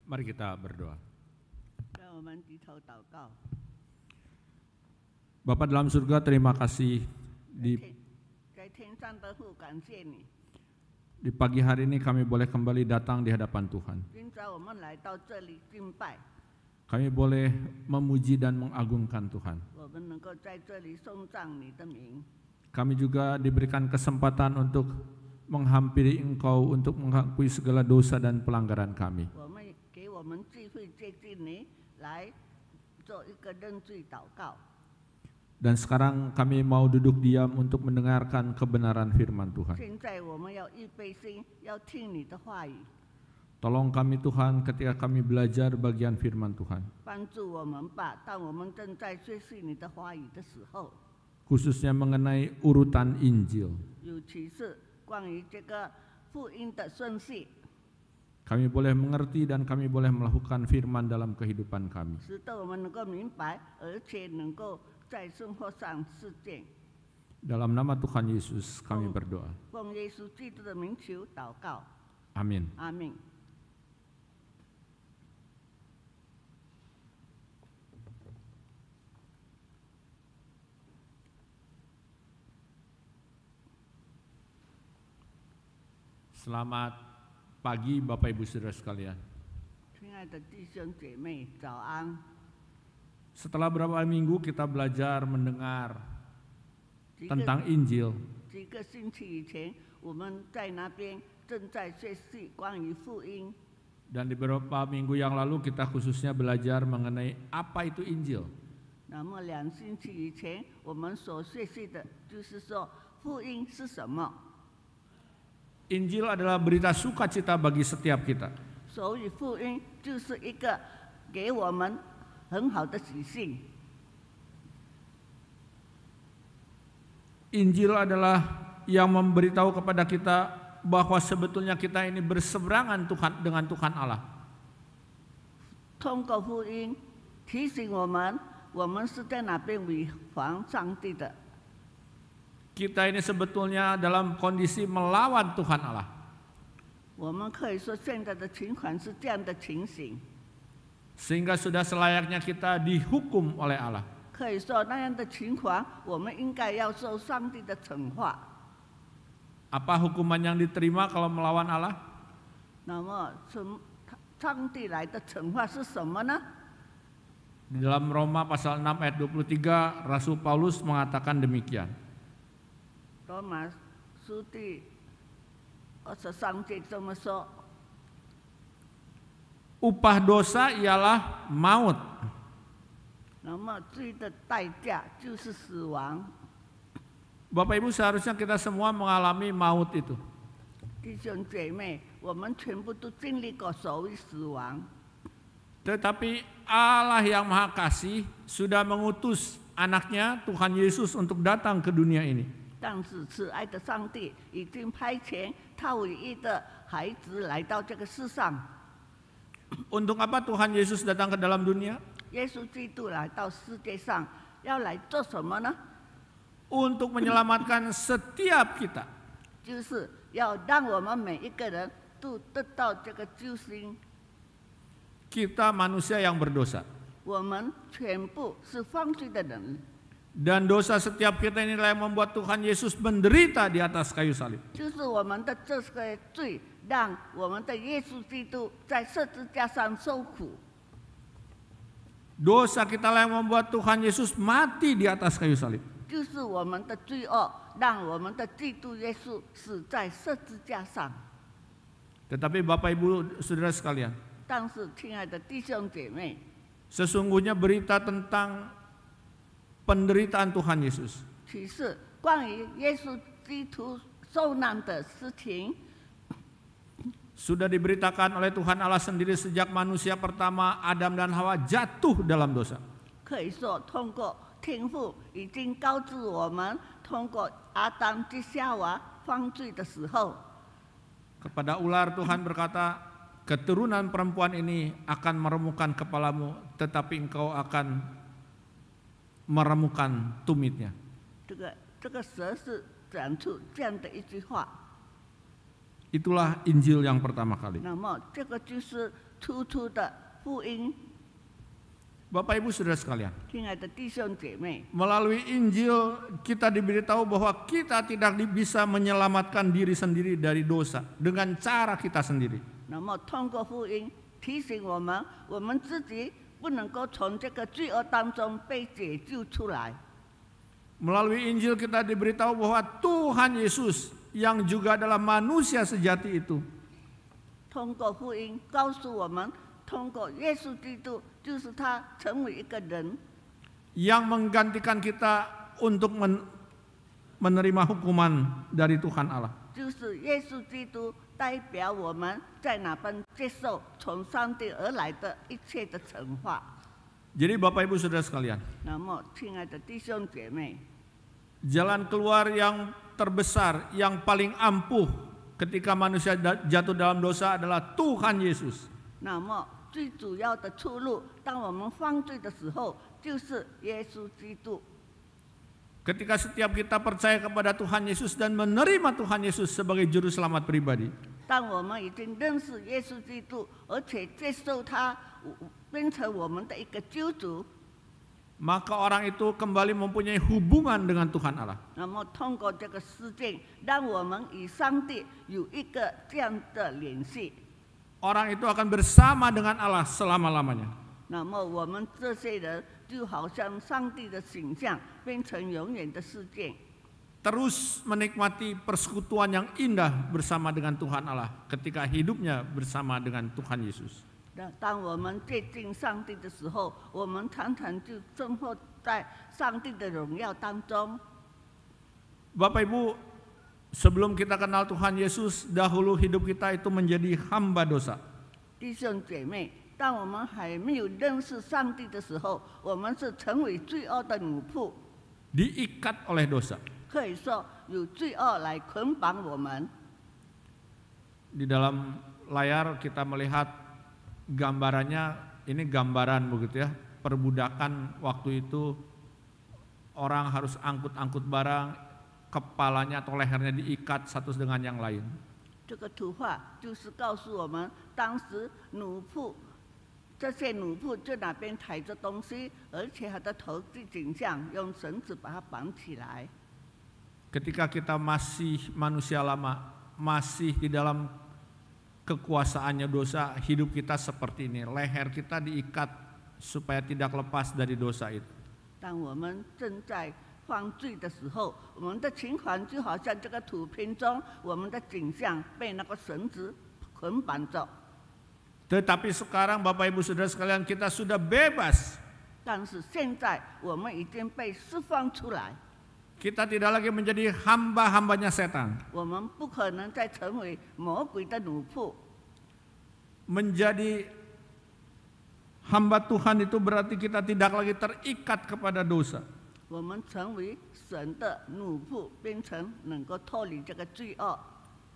Mari kita berdoa. 让我们低头祷告。 Bapa dalam surga, terima kasih 在天上的父，感谢你。 di pagi hari ini kami boleh kembali datang di hadapan Tuhan. 今早我们来到这里敬拜， Kami boleh memuji dan mengagungkan Tuhan. 我们能够在这里颂赞你的名。 Kami juga diberikan kesempatan untuk menghampiri Engkau, untuk mengakui segala dosa dan pelanggaran kami. 我们给我们机会接近你，来做一个认罪祷告。 Dan sekarang kami mau duduk diam untuk mendengarkan kebenaran firman Tuhan. 现在我们要预备心，要听你的话语， Tolong kami Tuhan ketika kami belajar bagian firman Tuhan. 帮助我们吧。当我们正在学习你的话语的时候， Khususnya mengenai urutan Injil. 尤其是关于这个福音的顺序， Kami boleh mengerti dan kami boleh melakukan firman dalam kehidupan kami. 使得我们能够明白，而且能够在生活上实践。 Dalam nama Tuhan Yesus kami berdoa. 奉耶稣基督的名求祷告， Amin. 阿门。 Selamat pagi Bapak Ibu Saudara sekalian. 亲爱的弟兄姐妹，早安！ Setelah beberapa minggu kita belajar mendengar 几 tentang 个 Injil, 几个星期以前，我们在那边正在学习关于福音。 dan di beberapa minggu yang lalu kita khususnya belajar mengenai apa itu Injil. 那么2星期以前，我们所学习的就是说福音是什么。 Injil adalah berita sukacita bagi setiap kita. 所以福音就是一个给我们很好的喜讯。 Injil adalah yang memberitahu kepada kita bahwa sebetulnya kita ini berseberangan dengan Tuhan Allah. 通过福音提醒我们，我们是在哪边违反上帝的。 Kita ini sebetulnya dalam kondisi melawan Tuhan Allah. 我们可以说现在的情况是这样的情形， Sehingga sudah selayaknya kita dihukum oleh Allah. 可以说那样的情况，我们应该要受上帝的惩罚。 Apa hukuman yang diterima kalau melawan Allah? 那么上帝来的惩罚是什么呢？ Di dalam Roma pasal 6 ayat 23, Rasul Paulus mengatakan demikian. 罗马书第23节这么说： Upah dosa ialah maut. 那么罪的代价就是死亡。 Bapak Ibu, seharusnya kita semua mengalami maut itu. 弟兄姐妹，我们全部都经历过所谓死亡， Tetapi Allah yang Maha Kasih sudah mengutus anaknya Tuhan Yesus untuk datang ke dunia ini. 但是慈爱的上帝已经派遣他唯一的孩子来到这个世上。 Untuk apa Tuhan Yesus datang ke dalam dunia? 耶稣基督来到世界上，要来做什么呢？ Untuk menyelamatkan setiap kita. 就是要让我们每一个人都得到这个救星。 Kita manusia yang berdosa. 我们全部是犯罪的人， Dan dosa setiap kita inilah yang membuat Tuhan Yesus menderita di atas kayu salib. 就是我们的这个罪，让我们的耶稣基督在十字架上受苦。 Dosa kita lah yang membuat Tuhan Yesus mati di atas kayu salib. 就是我们的罪恶，让我们的基督耶稣死在十字架上。 Tetapi Bapak Ibu Saudara sekalian, 但是，亲爱的弟兄姐妹， sesungguhnya berita tentang penderitaan Tuhan Yesus 其实关于耶稣基督受难的事情， sudah diberitakan oleh Tuhan Allah sendiri sejak manusia pertama Adam dan Hawa jatuh dalam dosa. 可以说通过天父已经告知我们，通过亚当及夏娃犯罪的时候， Kepada ular Tuhan berkata, keturunan perempuan ini akan meremukkan kepalamu, tetapi engkau akan meremukkan tumitnya. 这个蛇是讲出这样的一句话。 Itulah Injil yang pertama kali. 那么这个就是突出的福音。 Bapak Ibu Saudara sekalian, 亲爱的弟兄姐妹， melalui Injil kita diberitahu bahwa kita tidak bisa menyelamatkan diri sendiri dari dosa dengan cara kita sendiri. 那么通过福音提醒我们，我们自己不能够从这个罪恶当中被解救出来。 Melalui Injil kita diberitahu bahwa Tuhan Yesus yang juga adalah manusia sejati itu 通过福音告诉我们，通过耶稣基督，就是他成为一个人， yang menggantikan kita untuk menerima hukuman dari Tuhan Allah. 就是耶稣基督代表我们在那边接受从上帝而来的一切的惩罚。 Jadi Bapak Ibu Saudara sekalian, 那么，亲爱的弟兄姐妹， jalan keluar yang terbesar, yang paling ampuh ketika manusia jatuh dalam dosa adalah Tuhan Yesus. 那么最主要的出路，当我们犯罪的时候，就是耶稣基督。 Ketika setiap kita percaya kepada Tuhan Yesus dan menerima Tuhan Yesus sebagai juru selamat pribadi, 当我们已经认识耶稣基督，而且接受他，变成我们的一个救主， maka orang itu kembali mempunyai hubungan dengan Tuhan Allah. 那么通过这个事件，让我们与上帝有一个这样的联系。 Orang itu akan bersama dengan Allah selama-lamanya. 那么我们这些人就好像上帝的形象，变成永远的事件。 Terus menikmati persekutuan yang indah bersama dengan Tuhan Allah ketika hidupnya bersama dengan Tuhan Yesus. 当我们接近上帝的时候，我们常常就生活在上帝的荣耀当中。 Bapak Ibu, sebelum kita kenal Tuhan Yesus, dahulu hidup kita itu menjadi hamba dosa. 弟兄姐妹，当我们还没有认识上帝的时候，我们是成为罪恶的奴仆， Diikat oleh dosa. 可以说有罪恶来捆绑我们。 Di dalam layar kita melihat gambarannya, ini gambaran begitu ya, perbudakan waktu itu orang harus angkut-angkut barang, kepalanya atau lehernya diikat satu dengan yang lain. 这个图画就是告诉我们，当时奴仆，这些奴仆就那边抬着东西，而且他的头最颈项用绳子把它绑起来。 Ketika kita masih manusia lama, masih di dalam kekuasaannya dosa, hidup kita seperti ini. Leher kita diikat supaya tidak lepas dari dosa itu. 当我们正在犯罪的时候，我们的情况就好像这个图片中，我们的颈项被那个绳子捆绑着。 Tetapi sekarang Bapak Ibu Saudara sekalian, kita sudah bebas. 但是现在我们已经被释放出来， Kita tidak lagi menjadi hamba-hambanya setan. 我们不可能再成为魔鬼的奴仆。 Menjadi hamba Tuhan itu berarti kita tidak lagi terikat kepada dosa. 我们成为神的奴仆，变成能够脱离这个罪恶，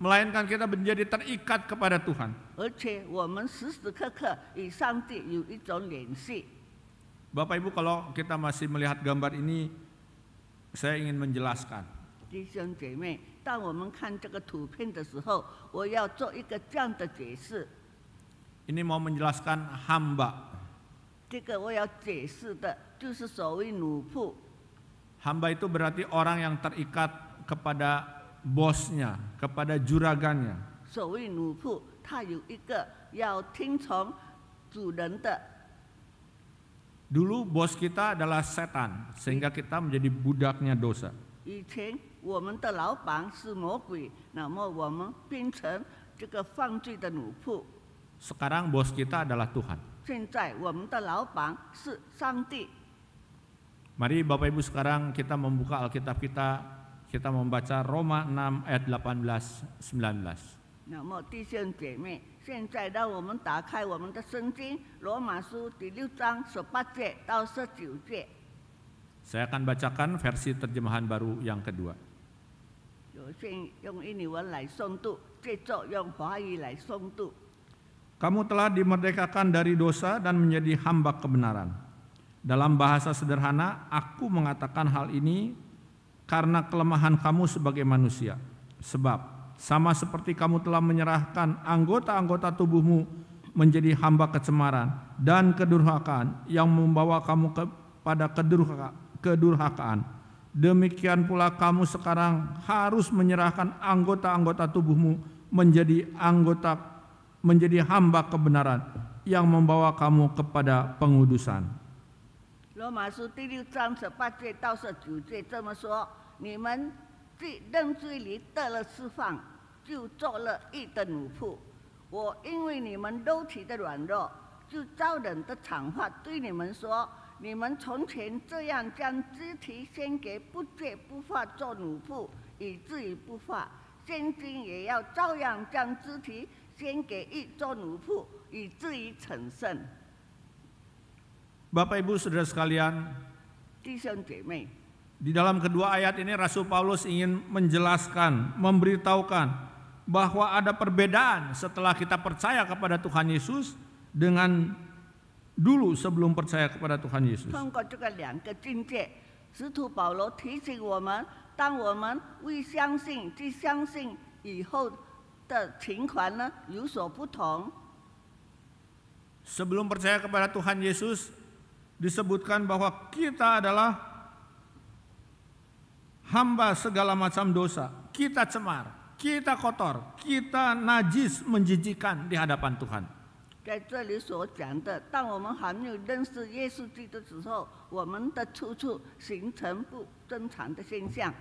Melainkan kita menjadi terikat kepada Tuhan. 而且我们时时刻刻与上帝有一种联系。 Bapak Ibu, kalau kita masih melihat gambar ini, saya ingin menjelaskan. 弟兄姐妹，当我们看这个图片的时候，我要做一个这样的解释。 Ini mau menjelaskan hamba. 这个我要解释的就是所谓奴仆。 Hamba itu berarti orang yang terikat kepada bosnya, kepada juragannya. 所谓奴仆，他有一个要听从主人的。 Dulu bos kita adalah setan, sehingga kita menjadi budaknya dosa. 以前我们的老板是魔鬼，那么我们变成这个犯罪的奴仆。 Sekarang bos kita adalah Tuhan. 现在我们的老板是上帝。 Mari Bapak Ibu sekarang kita membuka Alkitab kita membaca Roma 6 ayat 18-19. 那么弟兄姐妹，现在让我们打开我们的圣经《罗马书》第6章18节到19节。 Saya akan bacakan versi terjemahan baru yang kedua. 有先用印尼文来诵读，接着用华语来诵读。 Kamu telah dimerdekakan dari dosa dan menjadi hamba kebenaran. Dalam bahasa sederhana, aku mengatakan hal ini karena kelemahan kamu sebagai manusia. Sebab sama seperti kamu telah menyerahkan anggota-anggota tubuhmu menjadi hamba kecemaran dan kedurhakaan yang membawa kamu kepada kedurhakaan. Demikian pula kamu sekarang harus menyerahkan anggota-anggota tubuhmu menjadi hamba kebenaran yang membawa kamu kepada pengudusan. 罗马书第6章18节到19节这么说：你们既认罪里得了释放，就做了义的奴仆。我因为你们肉体的软弱，就照人的常话对你们说：你们从前这样将肢体献给不洁不法做奴仆，以至于不法；现今也要照样将肢体献给义做奴仆，以至于成圣。 Bapak Ibu Saudara sekalian, 弟兄姐妹， di dalam kedua ayat ini Rasul Paulus ingin menjelaskan, memberitahukan bahwa ada perbedaan setelah kita percaya kepada Tuhan Yesus dengan dulu sebelum percaya kepada Tuhan Yesus. 通过这个2个境界，使徒保罗提醒我们，当我们未相信即相信以后的情况呢有所不同。 Sebelum percaya kepada Tuhan Yesus, disebutkan bahwa kita adalah hamba segala macam dosa. Kita cemar, kita kotor, kita najis, menjijikan di hadapan Tuhan. 在这里所讲的，当我们还没有认识耶稣基督之后，我们的处处形成不正常的现象。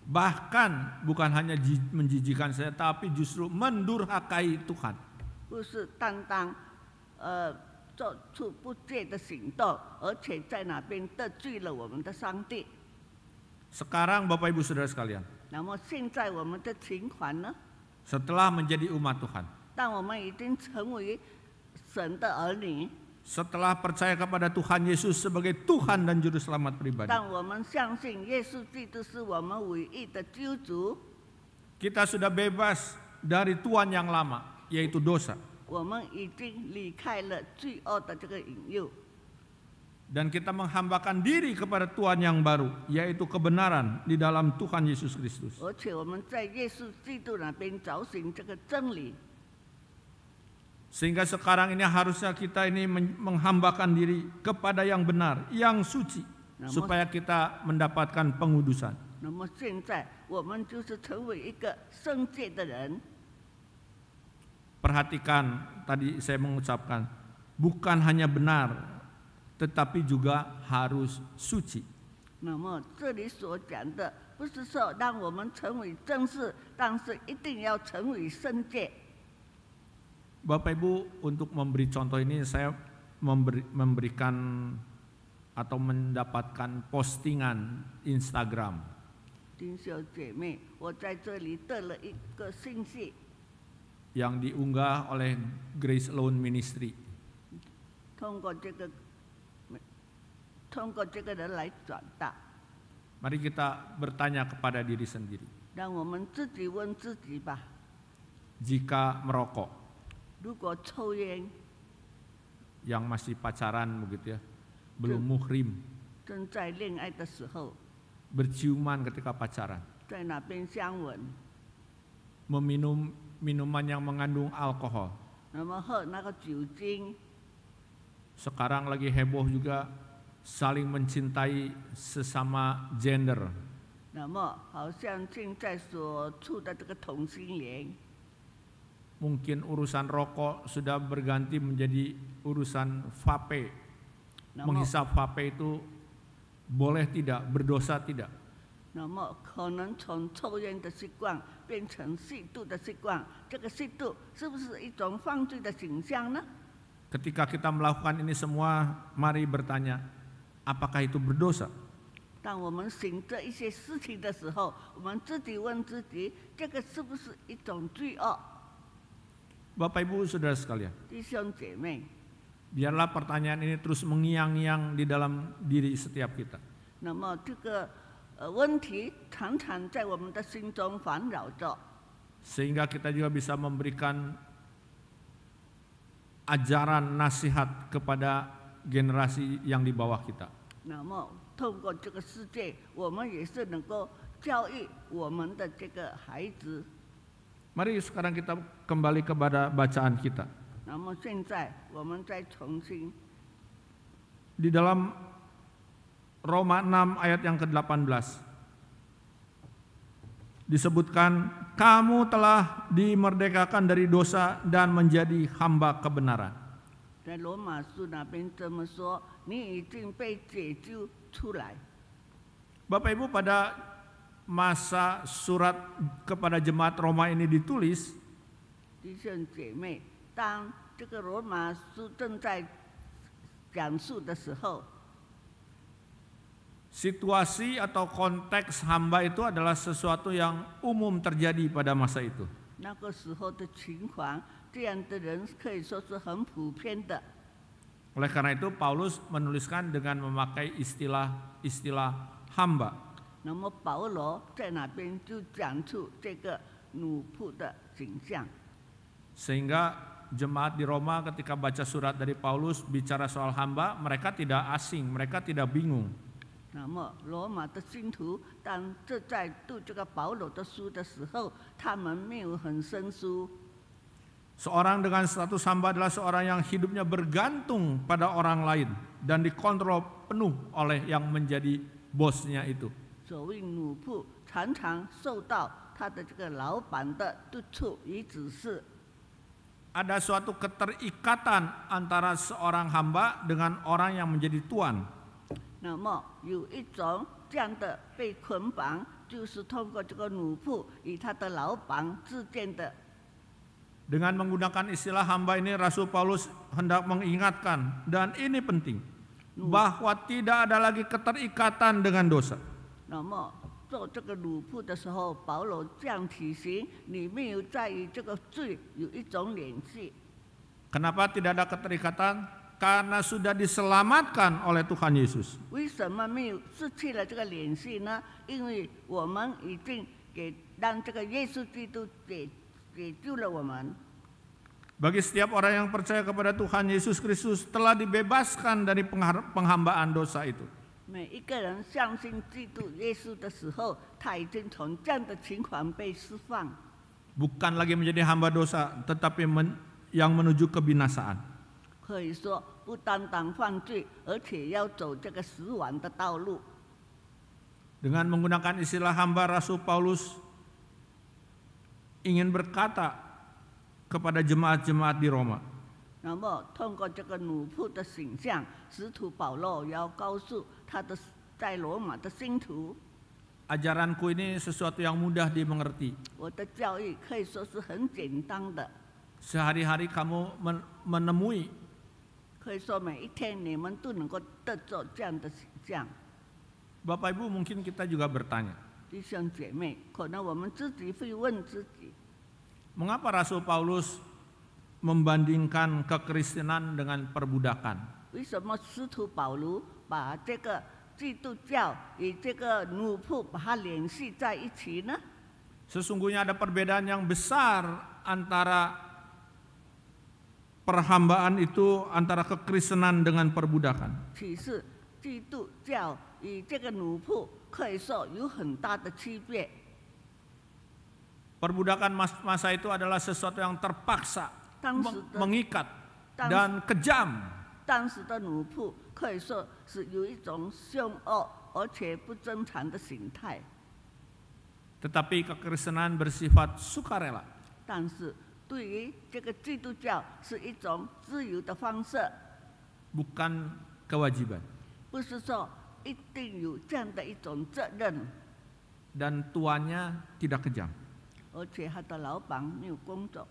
Bahkan bukan hanya menjijikan saya, tapi justru mendurhakai Tuhan. 不是单单做出不洁的行动，而且在那边得罪了我们的上帝。 Sekarang Bapak Ibu Saudara sekalian, 那么现在我们的情况呢？ setelah menjadi umat Tuhan, 当我们已经成为神的儿女， setelah percaya kepada Tuhan Yesus sebagai Tuhan dan Juru Selamat pribadi, 当我们相信耶稣基督是我们唯一的救主， kita sudah bebas dari tuan yang lama, yaitu dosa. 我们已经离开了罪恶的这个引诱， Dan kita menghambakan diri kepada Tuhan yang baru, yaitu kebenaran di dalam Tuhan Yesus Kristus. 而且我们在耶稣基督那边找寻这个真理。 Sehingga sekarang ini harusnya kita ini menghambakan diri kepada yang benar, yang suci, supaya kita mendapatkan pengudusan. 那么现在我们就是成为一个圣洁的人。 Perhatikan tadi saya mengucapkan, bukan hanya benar, tetapi juga harus suci. 那么这里所讲的，不是说让我们成为正式，但是一定要成为圣洁。 Bapak Ibu, untuk memberi contoh ini saya memberikan atau mendapatkan postingan Instagram. 弟兄姐妹，我在这里得了一个信息， yang diunggah oleh Grace Loan Ministry. 通过这个人来转达， Mari kita bertanya kepada diri sendiri. 让我们自己问自己吧： Jika merokok, 如果抽烟， yang masih pacaran begitu ya, belum muhrim, 正在恋爱的时候， berciuman ketika pacaran, 在那边相吻， meminum minuman yang mengandung alkohol. 那么喝那个酒精， Sekarang lagi heboh juga saling mencintai sesama gender. 那么好像现在所处的这个同性恋， Mungkin urusan rokok sudah berganti menjadi urusan vape. 那么 Menghisap vape itu boleh tidak, berdosa tidak. 那么可能从抽烟的习惯变成吸毒的习惯，这个吸毒是不是一种犯罪的倾向呢？ Ketika kita melakukan ini semua, mari bertanya, apakah itu berdosa? 当我们行这一些事情的时候，我们自己问自己，这个是不是一种罪恶？ Bapak Ibu Saudara sekalian, 弟兄姐妹， biarlah pertanyaan ini terus mengiang-ngiang di dalam diri setiap kita. 那么这个问题常常在我们的心中烦扰着， Sehingga kita juga bisa memberikan ajaran nasihat kepada generasi yang di bawah kita. 那么透过这个世界，我们也是能够教育我们的这个孩子。 Mari sekarang kita kembali kepada bacaan kita. 那么现在我们再重新 Di dalam Roma 6 ayat yang ke-18 disebutkan, kamu telah dimerdekakan dari dosa dan menjadi hamba kebenaran. 在罗马书那边这么说，你已经被解救出来。 Bapak Ibu, pada masa surat kepada jemaat Roma ini ditulis, 弟兄姐妹，当这个罗马书正在讲述的时候， situasi atau konteks hamba itu adalah sesuatu yang umum terjadi pada masa itu. 那个时候的情况，这样的人可以说是很普遍的。 Oleh karena itu Paulus menuliskan dengan memakai istilah hamba. 那么保罗在那边就讲出这个奴仆的景象， Sehingga jemaat di Roma ketika baca surat dari Paulus bicara soal hamba, mereka tidak asing, mereka tidak bingung. 那么罗马的信徒，当这在读这个保罗的书的时候，他们没有很生疏。 Seorang dengan status hamba adalah seorang yang hidupnya bergantung pada orang lain dan dikontrol penuh oleh yang menjadi bosnya itu. 所谓奴仆，常常受到他的这个老板的督促与指示。 Ada suatu keterikatan antara seorang hamba dengan orang yang menjadi tuan. 那么有一种这样的被捆绑，就是通过这个奴仆与他的老板之间的。 Dengan menggunakan istilah hamba ini, Rasul Paulus hendak mengingatkan, dan ini penting, bahwa tidak ada lagi keterikatan dengan dosa. 那么做这个奴仆的时候，保罗这样提醒你，没有在于这个罪有一种联系。 Kenapa tidak ada keterikatan? Karena sudah diselamatkan oleh Tuhan Yesus. 为什么没有失去了这个联系呢？因为我们已经让这个耶稣基督解救了我们。 Bagi setiap orang yang percaya kepada Tuhan Yesus Kristus telah dibebaskan dari penghambaan dosa itu. 每一个人相信基督耶稣的时候，他已经从这样的情况被释放。 Bukan lagi menjadi hamba dosa, tetapi yang menuju kebinasaan. 可以说，不单单犯罪，而且要走这个死亡的道路。 Dengan menggunakan istilah hamba, Rasul Paulus ingin berkata kepada jemaat-jemaat di Roma, 那么，通过这个奴仆的形象，使徒保罗要告诉他的在罗马的信徒， ajaranku ini sesuatu yang mudah dimengerti. 我的教育可以说是很简单的， Sehari-hari kamu menemui 可以说每一天你们都能够得着这样的形象。 Bapak Ibu, mungkin kita juga bertanya, 弟兄姐妹，可能我们自己会问自己， mengapa Rasul Paulus membandingkan kekristenan dengan perbudakan? 为什么使徒保罗把这个基督教与这个奴仆把它联系在一起呢？ Sesungguhnya ada perbedaan yang besar antara perhambaan itu, antara kekristenan dengan perbudakan. 其实基督教与这个奴仆可以说有很大的区别。 Perbudakan masa itu adalah sesuatu yang terpaksa, 当时的 mengikat, dan kejam. 当时的奴仆可以说是有一种凶恶而且不正常的形态， Tetapi kekristenan bersifat sukarela. 但是对于这个基督教是一种自由的方式， bukan kewajiban. 不是说一定有这样的一种责任， Dan tuannya tidak kejam. 而且他的老板没有工作。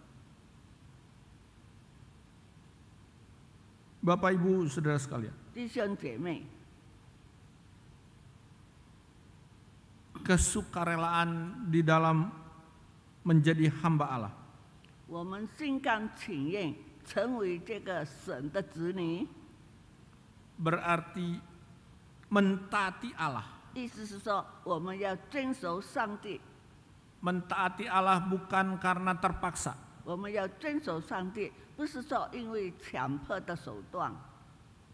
Bapak Ibu Saudara sekalian, 弟兄姐妹， kesukarelaan di dalam menjadi hamba Allah 我们心甘情愿成为这个神的子女， berarti mentaati Allah. 意思是说我们要遵守上帝， Mentaati Allah bukan karena terpaksa, 我们要遵守上帝，不是说因为强迫的手段，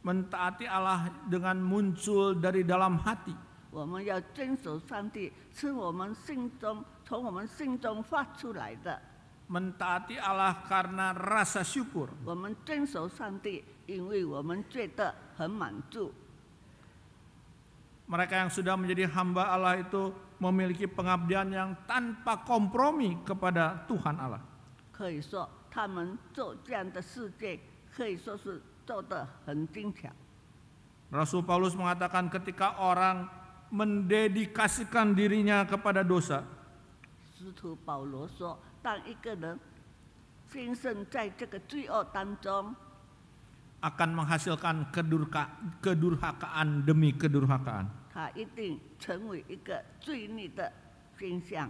mentaati Allah dengan muncul dari dalam hati. 我们要遵守上帝，是我们心中从我们心中发出来的。mentaati Allah karena rasa syukur. 我们遵守上帝，因为我们觉得很满足。 Mereka yang sudah menjadi hamba Allah itu memiliki pengabdian yang tanpa kompromi kepada Tuhan Allah. 可以说，他们做这样的世界，可以说是做得很精巧。 Rasul Paulus mengatakan ketika orang mendedikasikan dirinya kepada dosa, 使徒保罗说，当一个人先生在这个罪恶当中， akan menghasilkan kedurhakaan demi kedurhakaan. 他一定成为一个罪孽的现象。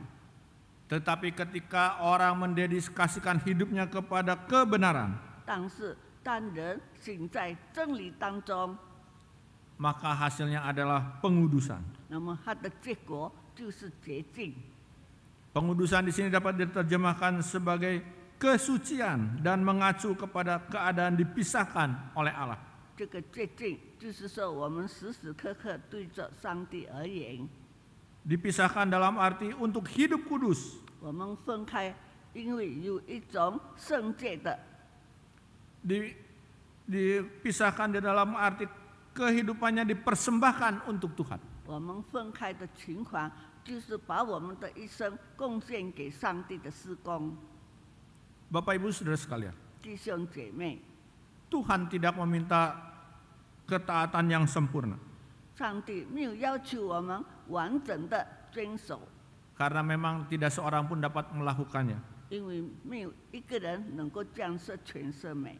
Tetapi ketika orang mendedikasikan hidupnya kepada kebenaran, 但是当人行在真理当中， maka hasilnya adalah pengudusan. 那么它的结果就是洁净。 Pengudusan di sini dapat diterjemahkan sebagai kesucian dan mengacu kepada keadaan dipisahkan oleh Allah. 这个洁净就是说，我们时时刻刻对着上帝而言， Dipisahkan dalam arti untuk hidup kudus. 我们分开，因为有一种圣洁的， Dipisahkan di dalam arti kehidupannya dipersembahkan untuk Tuhan. 我们分开的情况，就是把我们的一生贡献给上帝的事工。 Bapak Ibu Saudara sekalian, 弟兄姐妹， Tuhan tidak meminta ketaatan yang sempurna. 上帝没有要求我们完整的遵守， Karena memang tidak seorang pun dapat melakukannya. 因为没有一个人能够降设全设美。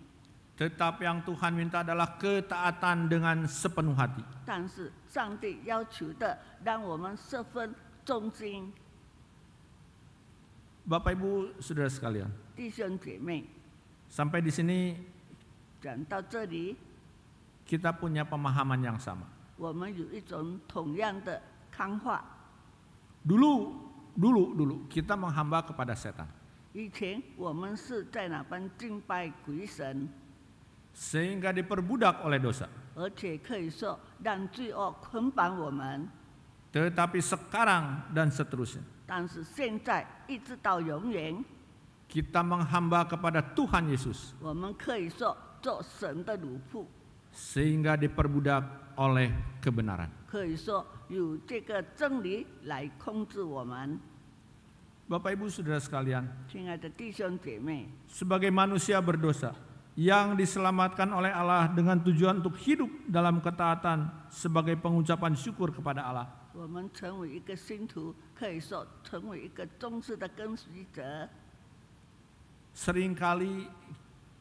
Tetapi yang Tuhan minta adalah ketaatan dengan sepenuh hati. 但是上帝要求的，让我们十分忠心。 Bapak Ibu Saudara sekalian, 弟兄姐妹， sampai di sini 讲到这里， kita punya pemahaman yang sama. 我们有一种同样的看法。 Dulu kita menghamba kepada setan. 以前我们是在那边敬拜鬼神， Sehingga diperbudak oleh dosa. 而且可以说让罪恶捆绑我们。 Tetapi sekarang dan seterusnya, 但是现在一直到永远， kita menghamba kepada Tuhan Yesus. 我们可以说做神的奴仆， Sehingga diperbudak oleh kebenaran. 可以说有这个真理来控制我们。 Bapak Ibu Saudara sekalian, 亲爱的弟兄姐妹， sebagai manusia berdosa yang diselamatkan oleh Allah dengan tujuan untuk hidup dalam ketaatan sebagai pengucapan syukur kepada Allah, 我们成为一个信徒，可以说成为一个忠实的跟随者， seringkali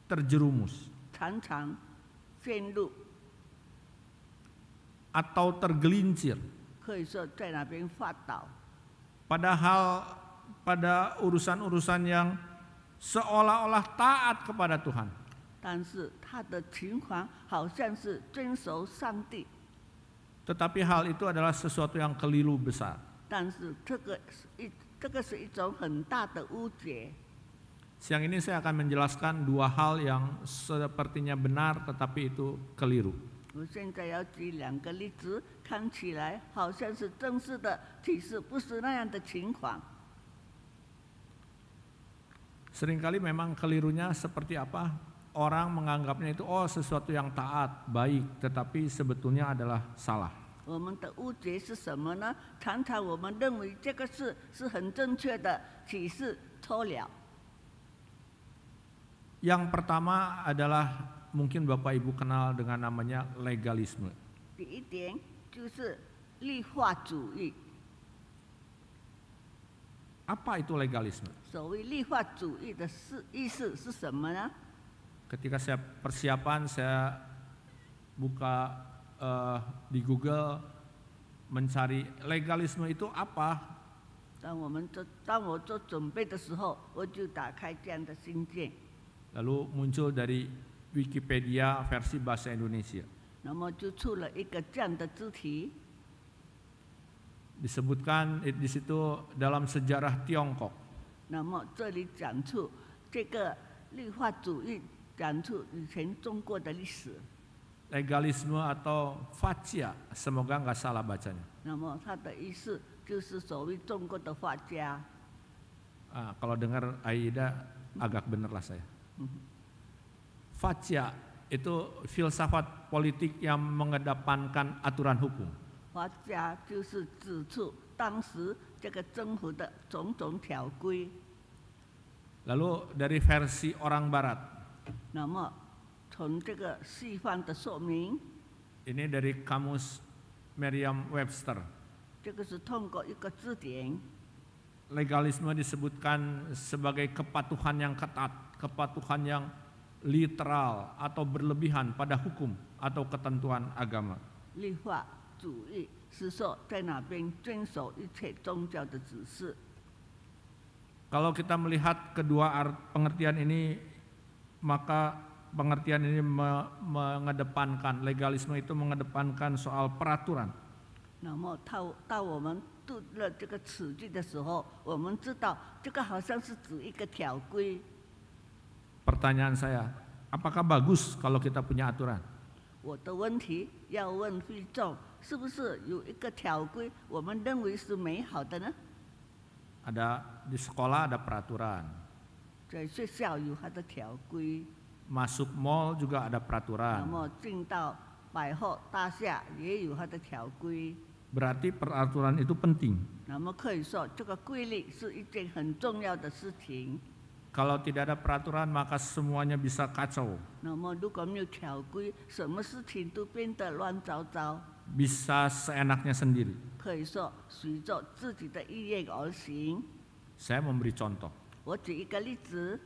terjerumus 常常陷入， atau tergelincir. 可以说在那边滑倒。 Padahal pada urusan-urusan yang seolah-olah taat kepada Tuhan, 但是他的情况好像是遵守上帝， tetapi hal itu adalah sesuatu yang keliru besar. 但是这个是一种很大的误解。 Siang ini saya akan menjelaskan dua hal yang sepertinya benar tetapi itu keliru. 我现在要举两个例子，看起来好像是正式的，其实不是那样的情况。 Seringkali memang kelirunya seperti apa? Orang menganggapnya itu sesuatu yang taat, baik, tetapi sebetulnya adalah salah. 我们的误解是什么呢？常常我们认为这个事是很正确的，其实错了。 Yang pertama adalah mungkin Bapak Ibu kenal dengan namanya legalisme. 第一点就是律法主义。 Apa itu legalisme? 所谓律法主义的意思是什么呢？ Ketika saya persiapan, saya buka di Google mencari legalisme itu apa. 当我做准备的时候，我就打开这样的信件， Lalu muncul dari Wikipedia versi bahasa Indonesia. 那么就出了一个这样的字题， Disebutkan di situ dalam sejarah Tiongkok. 那么这里讲出这个律法主义，讲出以前中国的历史。 Legalisme atau facia, semoga nggak salah bacanya. 那么它的意思就是所谓中国的法家， Kalau dengar Aida agak bener lah saya. Facia itu filsafat politik yang mengedepankan aturan hukum. 法家就是指出当时这个政府的种种条规。 Lalu dari versi orang Barat, 那么从这个西方的说明， ini dari kamus Merriam-Webster. 这个是通过一个字典， Legalisme disebutkan sebagai kepatuhan yang ketat, kepatuhan yang literal atau berlebihan pada hukum atau ketentuan agama. 立法主义是说在哪边遵守一切宗教的指示。 Kalau kita melihat kedua pengertian ini, maka pengertian ini mengedepankan, legalisme itu mengedepankan soal peraturan. 那么到我们读了这个词句的时候，我们知道这个好像是指一个条规。 Pertanyaan saya, apakah bagus kalau kita punya aturan? 我的问题要问会众，是不是有一个条规，我们认为是美好的呢？ Ada di sekolah ada peraturan, 在学校有它的条规， masuk mall juga ada 那 peraturan. 么进到百货大厦也有它的条规。 Berarti peraturan itu penting. 那么可以说，这个规律是一件很重要的事情。 Kalau tidak ada peraturan maka semuanya bisa kacau, 那么如果没有条规，什么事情都变得乱糟糟。 bisa seenaknya sendiri. 可以说，随着自己的意愿而行。 Saya memberi contoh. 我举一个例子，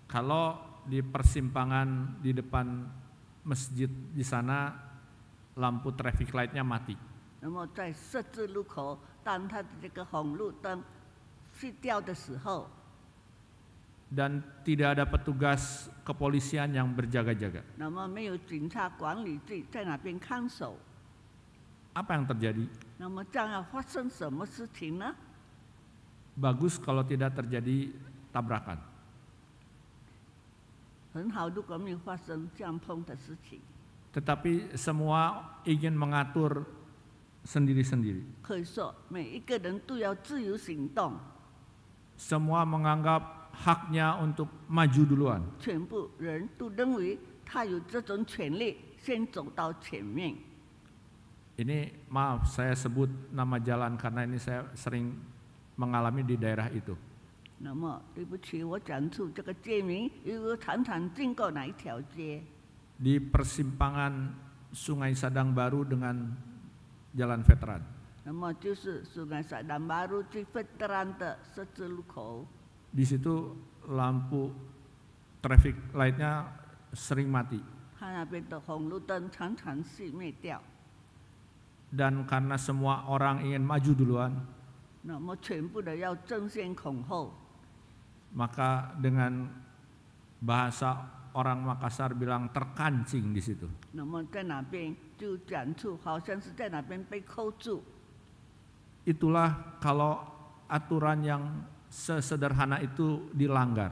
Kalau di persimpangan di depan masjid di sana lampu traffic light-nya mati, 那么在十字路口，当它的这个红绿灯熄掉的时候， dan tidak ada petugas kepolisian yang berjaga-jaga, 那么没有警察管理局在那边看守， apa yang terjadi? 那么将要发生什么事情呢？ Bagus kalau tidak terjadi tabrakan. 很好，如果没有发生相碰的事情。 Tetapi semua ingin mengatur sendiri-sendiri. 可以说，每一个人都要自由行动， Semua menganggap haknya untuk maju duluan. 全部人都认为他有这种权利，先走到前面。 Ini maaf saya sebut nama jalan karena ini saya sering mengalami di daerah itu. 那么，对不起，我讲出这个街名，因为我常常经过哪一条街， Di persimpangan Sungai Sadang Baru dengan Jalan Veteran. 那么就是苏干萨丹马路去Veteran的十字路口。 Di situ lampu traffic light-nya sering mati. 他那边的红绿灯常常熄灭掉， Dan karena semua orang ingin maju duluan, 那么全部的要争先恐后， maka dengan bahasa orang Makassar bilang terkancing di situ. 那么在那边就讲出好像是在那边被扣住。 Itulah kalau aturan yang sesederhana itu dilanggar.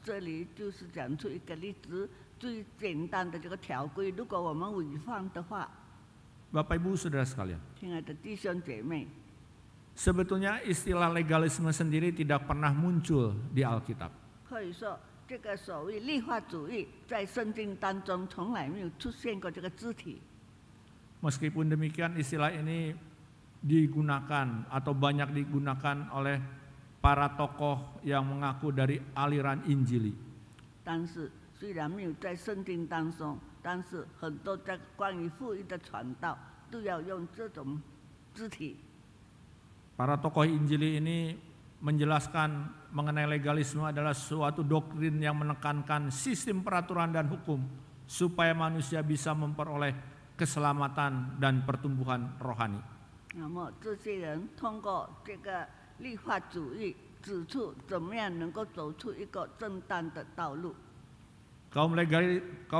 这里就是讲出一个例子，最简单的这个条规，如果我们违反的话， Bapak Ibu Saudara sekalian, 亲爱的弟兄姐妹， sebetulnya istilah legalisme sendiri tidak pernah muncul di Alkitab. 可以说这个所谓立法主义在圣经当中从来没有出现过这个字体。 Meskipun demikian istilah ini digunakan atau banyak digunakan oleh para tokoh yang mengaku dari aliran Injili. 但是虽然没有在圣经当中，但是很多在关于福音的传道都要用这种字体。 Para tokoh Injili ini menjelaskan mengenai legalisme adalah suatu doktrin yang menekankan sistem peraturan dan hukum supaya manusia bisa memperoleh keselamatan dan pertumbuhan rohani. 那么这些人通过这个立法主义指出怎么样能够走出一个正当的道路。 Kaum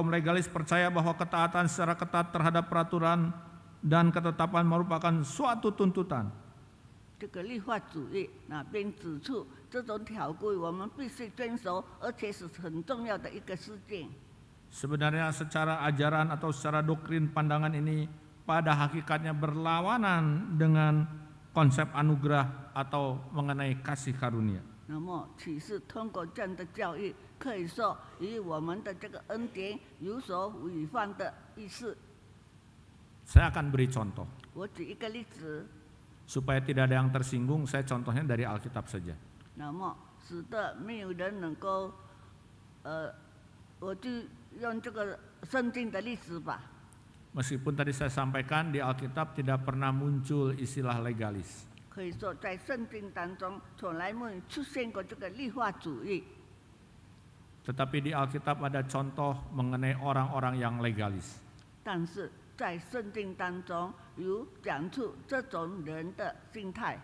legalis percaya bahwa ketaatan secara ketat terhadap peraturan dan ketetapan merupakan suatu tuntutan. 这个立法主义那边指出，这种条规我们必须遵守，而且是很重要的一个事件。 Sebenarnya secara ajaran atau secara doktrin pandangan ini pada hakikatnya berlawanan dengan konsep anugerah atau mengenai kasih karunia. 那么启示通过这样的教育，可以说与我们的这个恩典有所违反的意思。 Saya akan beri contoh. 我举一个例子， Supaya tidak ada yang tersinggung, saya contohnya dari Alkitab saja. 那么使得没有人能够，我就用这个圣经的例子吧。 Meskipun tadi saya sampaikan di Alkitab tidak pernah muncul istilah legalis. 可以说，在圣经当中从来没有出现过这个律法主义， Tetapi di Alkitab ada contoh mengenai orang-orang yang legalis. 但是在圣经当中有讲出这种人的心态。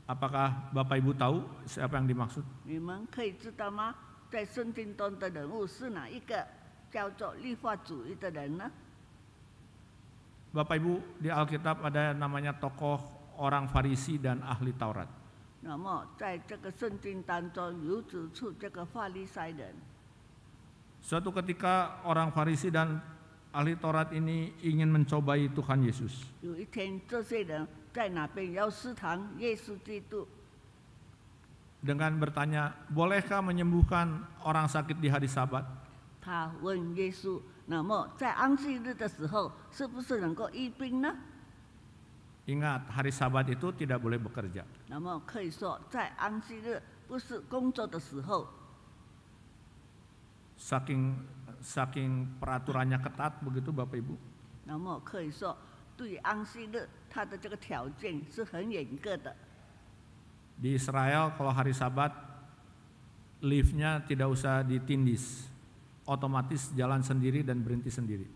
Apakah Bapak Ibu tahu siapa yang dimaksud? 你们可以知道吗？在圣经中的人物是哪一个叫做律法主义的人呢？ Bapak Ibu, di Alkitab ada namanya tokoh orang Farisi dan ahli Taurat. 那么在这个圣经当中有指出这个法利赛人。 Suatu ketika orang Farisi dan ahli Taurat ini ingin mencobai Tuhan Yesus. 有一天，这些人在那边要试探耶稣基督， Dengan bertanya, bolehkah menyembuhkan orang sakit di hari Sabat? 他问耶稣：“那么在安息日的时候，是不是能够医病呢？” Ingat, hari Sabat itu tidak boleh bekerja. 那么可以说，在安息日不是工作的时候， Saking peraturannya ketat begitu Bapak Ibu. 那么可以说，对于安息日，它的这个条件是很严格的。 Di Israel kalau hari Sabat liftnya tidak usah ditindis, otomatis jalan sendiri dan berhenti sendiri.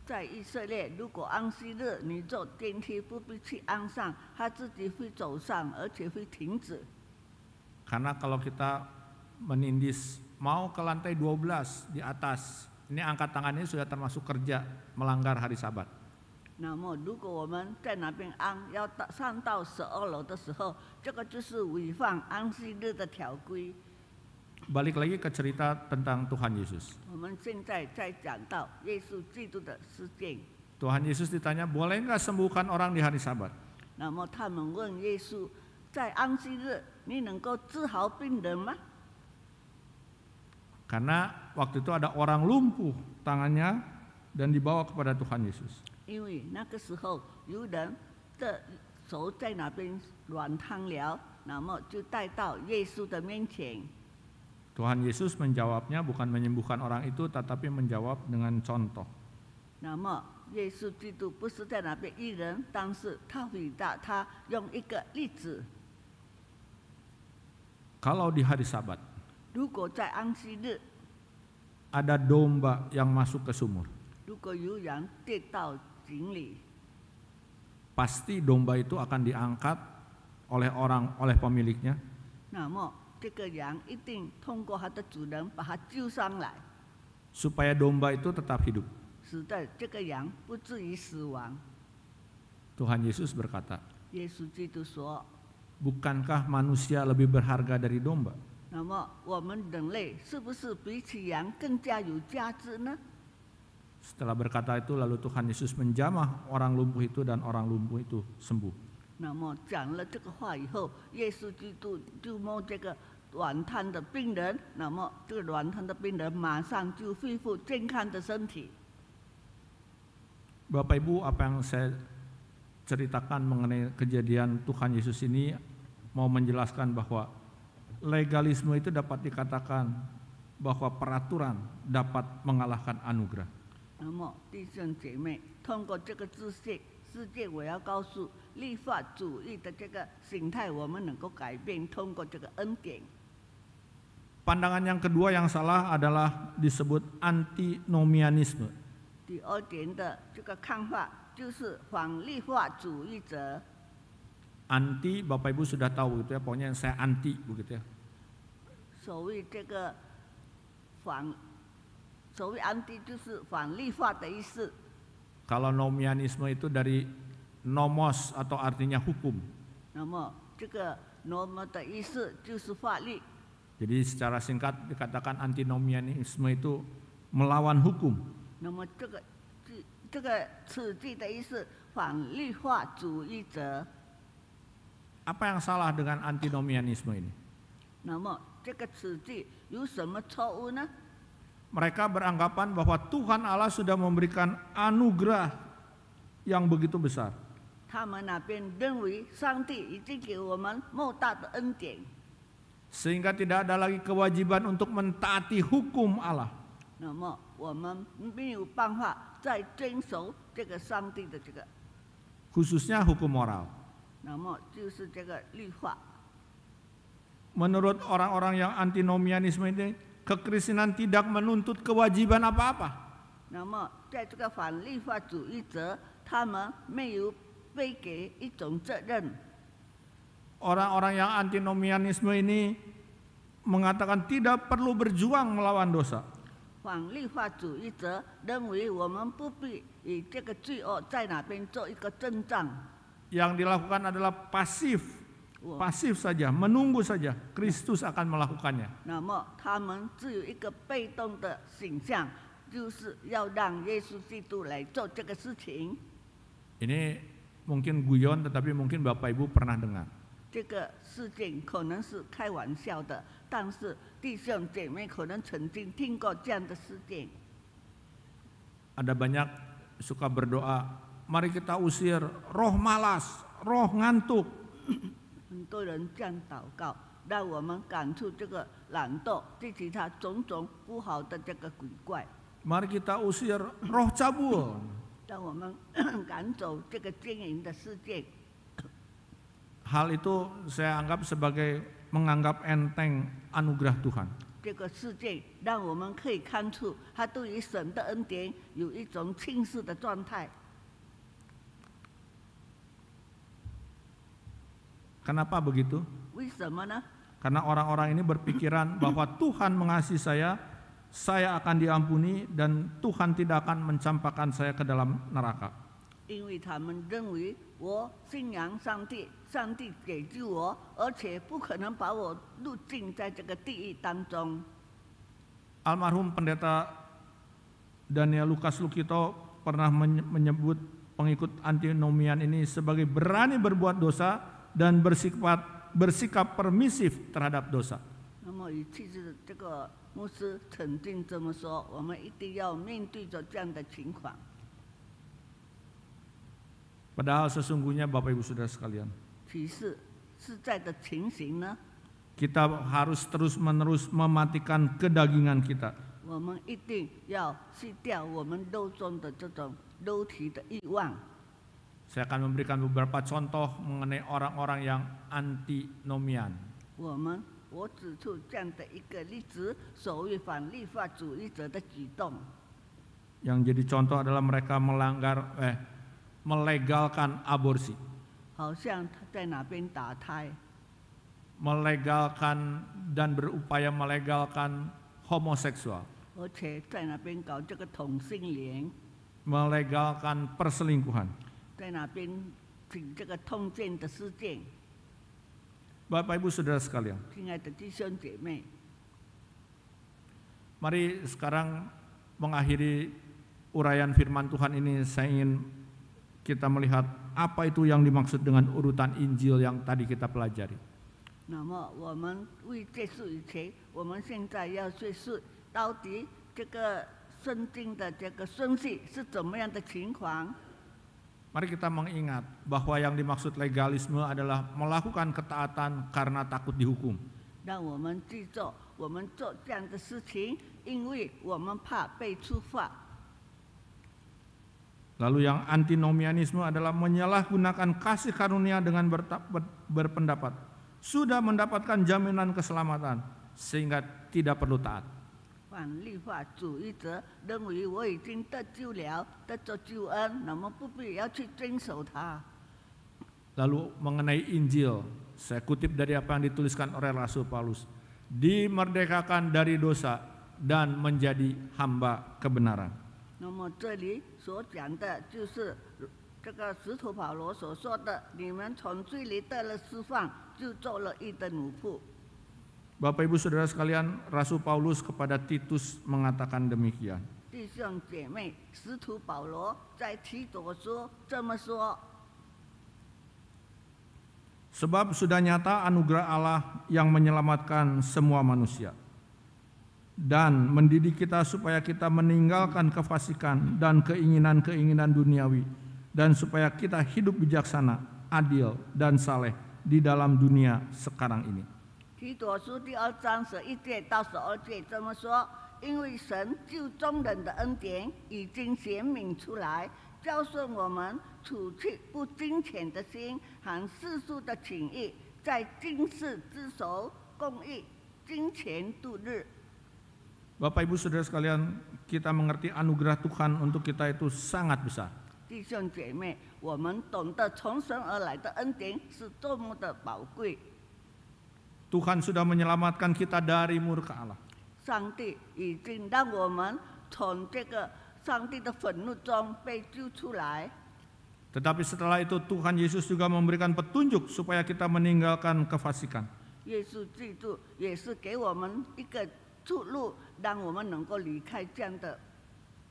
在以色列，如果安息日你坐电梯不必去安上，它自己会走上，而且会停止。 Karena kalau kita menindis mau ke lantai 12 di atas, ini angkat tangannya sudah termasuk kerja melanggar hari Sabat. 那么，如果我们在那边安要上到12楼的时候，这个就是违反安息日的条规。 Balik lagi ke cerita tentang Tuhan Yesus. 我们现在在讲到耶稣基督的事件。 Tuhan Yesus ditanya, boleh nggak sembuhkan orang di hari Sabat? 那么他们问耶稣，在安息日你能够治好病人吗？ Karena waktu itu ada orang lumpuh tangannya dan dibawa kepada Tuhan Yesus. 因为那个时候有人的手在那边软汤了，那么就带到耶稣的面前。 Tuhan Yesus menjawabnya bukan menyembuhkan orang itu, tetapi menjawab dengan contoh. 那么耶稣基督不是在那边医人，但是他回答他用一个例子： Kalau di hari Sabat 如果在安息日， ada domba yang masuk ke sumur, 如果有人跌到井里， pasti domba itu akan diangkat oleh pemiliknya. 那么这个羊一定通过它的主人把它救上来， Supaya domba itu tetap hidup. 使得这个羊不至于死亡。 Tuhan Yesus berkata, 耶稣基督说： bukankah manusia lebih berharga dari domba? 那么我们人类是不是比起羊更加有价值呢？ Setelah berkata itu, lalu Tuhan Yesus menjamah orang lumpuh itu dan orang lumpuh itu sembuh. 那么讲了这个话以后，耶稣基督就摸这个软瘫的病人，那么这个软瘫的病人马上就恢复健康的身体。 Bapak Ibu, apa yang saya ceritakan mengenai kejadian Tuhan Yesus ini mau menjelaskan bahwa legalisme itu dapat dikatakan bahwa peraturan dapat mengalahkan anugerah. 那么弟兄姐妹，通过这个事件，我要告诉律法主义的这个形态，我们能够改变，通过这个恩典。 Pandangan yang kedua yang salah adalah disebut antinomianisme. 第二点的这个看法就是反律法主义者。 Anti, Bapak Ibu sudah tahu gitu ya, pokoknya saya anti begitu ya. 所谓这个所谓安迪就是反律法的意思。 Kalau nomianisme itu dari nomos atau artinya hukum. 那么这个 norma 的意思就是法律。 Jadi secara singkat dikatakan antinomianisme itu melawan hukum. 那么这个此句的意思，反律法主义者。Apa yang salah dengan antinomianisme ini? 那么这个此句有什么错误呢？ Mereka beranggapan bahwa Tuhan Allah sudah memberikan anugerah yang begitu besar. 他们那边认为上帝已经给我们莫大的恩典， Sehingga tidak ada lagi kewajiban untuk mentaati hukum Allah. 那么我们没有办法再遵守这个上帝的这个， Khususnya hukum moral. 那么就是这个律法。 Menurut orang-orang yang antinomianisme ini, kekristenan tidak menuntut kewajiban apa-apa. 那么在这个反律法主义者，他们没有被给一种责任。 Orang-orang yang antinomianisme ini mengatakan tidak perlu berjuang melawan dosa. 反律法主义者认为我们不必以这个罪恶在哪边做一个征战， Yang dilakukan adalah pasif saja, menunggu saja Kristus akan melakukannya. 那么他们只有一个被动的形象，就是要让耶稣基督来做这个事情。 Ini mungkin guyon, tetapi mungkin Bapak Ibu pernah dengar. 这个事件可能是开玩笑的，但是弟兄姐妹可能曾经听过这样的事件。 Ada banyak suka berdoa, mari kita usir roh malas, roh ngantuk. 很多人这样祷告，让我们赶出这个懒惰及其他种种不好的这个鬼怪， Mari kita usir roh cabul. 让我们赶走这个奸淫的世界。 Hal itu saya anggap sebagai menganggap enteng anugerah Tuhan. 这个事件让我们可以看出，他对于神的恩典有一种轻视的状态。 Kenapa begitu? 为什么呢？ Karena orang-orang ini berpikiran bahwa Tuhan mengasihi saya akan diampuni dan Tuhan tidak akan mencampakkan saya ke dalam neraka. 因为他们认为我信仰上帝，上帝给救我，而且不可能把我入进在这个地狱当中。 Almarhum pendeta Daniel Lukas Lukito pernah menyebut pengikut antinomian ini sebagai berani berbuat dosa dan bersikap permisif terhadap dosa. 那么与其实这个牧师曾经这么说，我们一定要面对着这样的情况。 Padahal sesungguhnya Bapak Ibu Saudara sekalian, 其实是在的情形呢， kita harus terus-menerus mematikan kedagingan kita. 我们一定要去掉我们肉中的这种肉体的欲望。 Saya akan memberikan beberapa contoh mengenai orang-orang yang antinomian. 我指出这样的一个例子，所谓反律法主义者的举动。 Yang jadi contoh adalah mereka melegalkan aborsi, 好像他在哪边打胎， melegalkan dan berupaya melegalkan homoseksual, 而且在那边搞这个同性恋， melegalkan perselingkuhan. 在那边请这个通奸的事件。 Bapak Ibu Saudara sekalian, 亲爱的弟兄姐妹， mari sekarang mengakhiri uraian firman Tuhan ini, saya ingin kita melihat apa itu yang dimaksud dengan urutan Injil yang tadi kita pelajari. 那么我们未结束以前，我们现在要结束到底这个圣经的这个顺序是怎么样的情况？ Mari kita mengingat bahwa yang dimaksud legalisme adalah melakukan ketaatan karena takut dihukum. 让我们记住，我们做这样的事情，因为我们怕被处罚。 Lalu yang antinomianisme adalah menyalahgunakan kasih karunia dengan berpendapat sudah mendapatkan jaminan keselamatan sehingga tidak perlu taat. 反律法主义者认为我已经得救了，得着救恩，那么不必要去遵守它。 Lalu mengenai Injil, saya kutip dari apa yang dituliskan oleh Rasul Paulus, dimerdekakan dari dosa dan menjadi hamba kebenaran. 那么这里所讲的就是这个使徒保罗所说的：“你们从罪里得了释放，就做了义的奴仆。” Bapak Ibu Saudara sekalian, Rasul Paulus kepada Titus mengatakan demikian. 弟兄姐妹，使徒保罗在提多说这么说。Sebab sudah nyata anugerah Allah yang menyelamatkan semua manusia dan mendidik kita supaya kita meninggalkan kefasikan dan keinginan-keinginan duniawi dan supaya kita hidup bijaksana, adil dan saleh di dalam dunia sekarang ini. 提多书第2章11节到12节这么说：因为神救众人的恩典已经显明出来，教训我们除去不敬虔的心和世俗的情欲，在今世之手公义、金钱度日。 Bapak Ibu Saudara sekalian, kita mengerti anugerah Tuhan untuk kita itu sangat besar. 弟兄姐妹，我们懂得从神而来的恩典是多么的宝贵。 Tuhan sudah menyelamatkan kita dari murka Allah. 上帝已经让我们从这个上帝的愤怒中被救出来。 Tetapi setelah itu Tuhan Yesus juga memberikan petunjuk supaya kita meninggalkan kefasikan. 耶稣基督也是给我们一个出路，让我们能够离开这样的。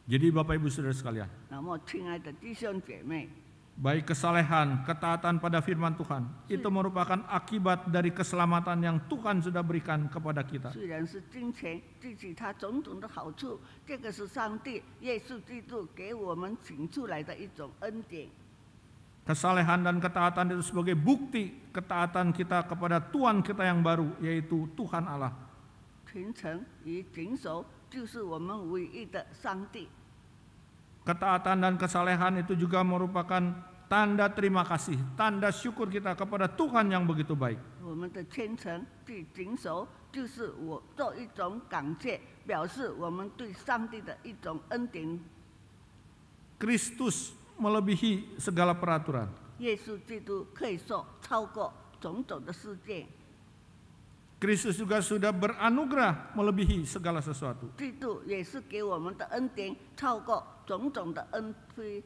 Jadi Bapak Ibu Saudara sekalian, 那么，亲爱的弟兄姐妹， baik kesalehan, ketaatan pada firman Tuhan, itu merupakan akibat dari keselamatan yang Tuhan sudah berikan kepada kita. 虽然是金钱具其他种种的好处，这个是上帝耶稣基督给我们请出来的一种恩典。 Kesalehan dan ketaatan itu sebagai bukti ketaatan kita kepada Tuhan kita yang baru, yaitu Tuhan Allah. 虔诚与谨守就是我们唯一的上帝。 Ketaatan dan kesalehan itu juga merupakan tanda terima kasih, tanda syukur kita kepada Tuhan yang begitu baik. 我们的虔诚与谨守就是我做一种感谢，表示我们对上帝的一种恩典。 Kristus melebihi segala peraturan. 耶稣基督可以说超过种种的世界。 Kristus juga sudah beranugerah melebihi segala sesuatu. 基督也是给我们的恩典超过种种的恩惠。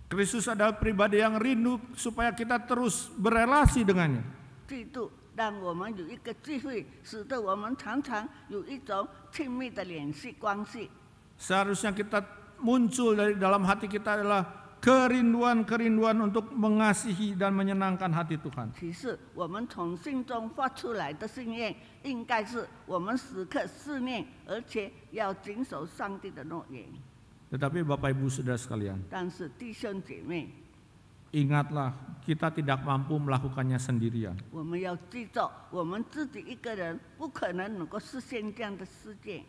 Kristus adalah pribadi yang rindu supaya kita terus berelasi dengannya. 基督让我们有一个机会，使得我们常常有一种亲密的联系关系。 Seharusnya kita muncul dari dalam hati kita adalah kerinduan-kerinduan untuk mengasihi dan menyenangkan hati Tuhan. 其实我们从心中发出来的心愿，应该是我们时刻思念，而且要谨守上帝的诺言。 Tetapi Bapak Ibu Saudara sekalian, 但是弟兄姐妹， ingatlah kita tidak mampu melakukannya sendirian. 我们要记住，我们自己一个人不可能能够实现这样的事件。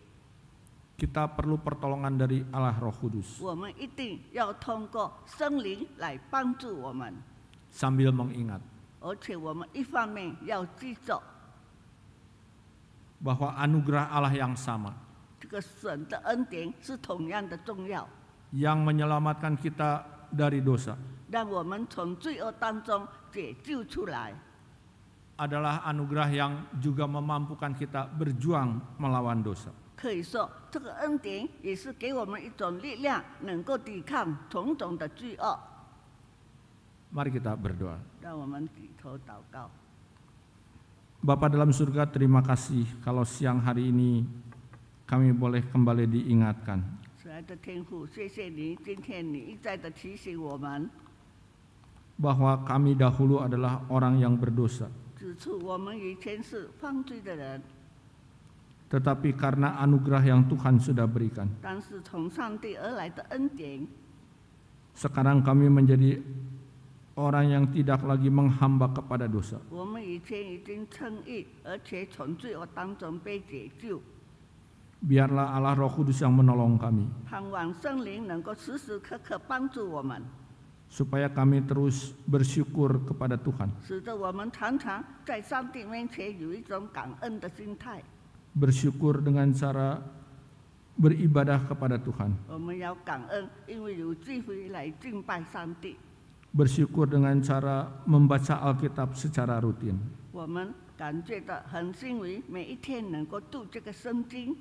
Kita perlu pertolongan dari Allah Roh Kudus. 我们一定要通过圣灵来帮助我们， Sambil mengingat 而且我们一方面要记住， bahwa anugerah Allah yang sama 这个神的恩典是同样的重要， yang menyelamatkan kita dari dosa 让我们从罪恶当中解救出来， adalah anugerah yang juga memampukan kita berjuang melawan dosa. 可以说，这个恩典也是给我们一种力量，能够抵抗种种的罪恶。 Mari kita berdoa. 让我们低头祷告。 Bapa dalam surga, terima kasih kalau siang hari ini kami boleh kembali diingatkan 亲爱的天父，谢谢你，今天你一再的提醒我们， bahwa kami dahulu adalah orang yang berdosa, 指出我们以前是犯罪的人， tetapi karena anugerah yang Tuhan sudah berikan, 但是从上帝而来的恩典， sekarang kami menjadi orang yang tidak lagi menghamba kepada dosa. 我们以前已经称义，而且从罪恶当中被解救。 Biarlah Allah Roh Kudus yang menolong kami, 盼望圣灵能够时时刻刻帮助我们， supaya kami terus bersyukur kepada Tuhan, 使得我们常常在上帝面前有一种感恩的心态。 bersyukur dengan cara beribadah kepada Tuhan, 我们要感恩，因为有机会来敬拜上帝。 bersyukur dengan cara membaca Alkitab secara rutin, 我们感觉到很欣慰，每一天能够读这个圣经。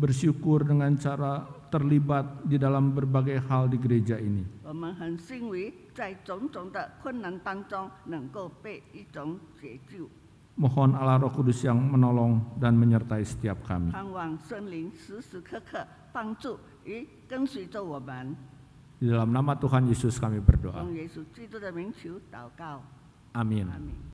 bersyukur dengan cara terlibat di dalam berbagai hal di gereja ini. 我们很欣慰，在种种的困难当中能够被一种解救。 Mohon Allah Roh Kudus yang menolong dan menyertai setiap kami. 盼望圣灵时时刻刻帮助与跟随着我们。 Di dalam nama Tuhan Yesus kami berdoa. 用耶稣基督的名求祷告。Amin. Amin.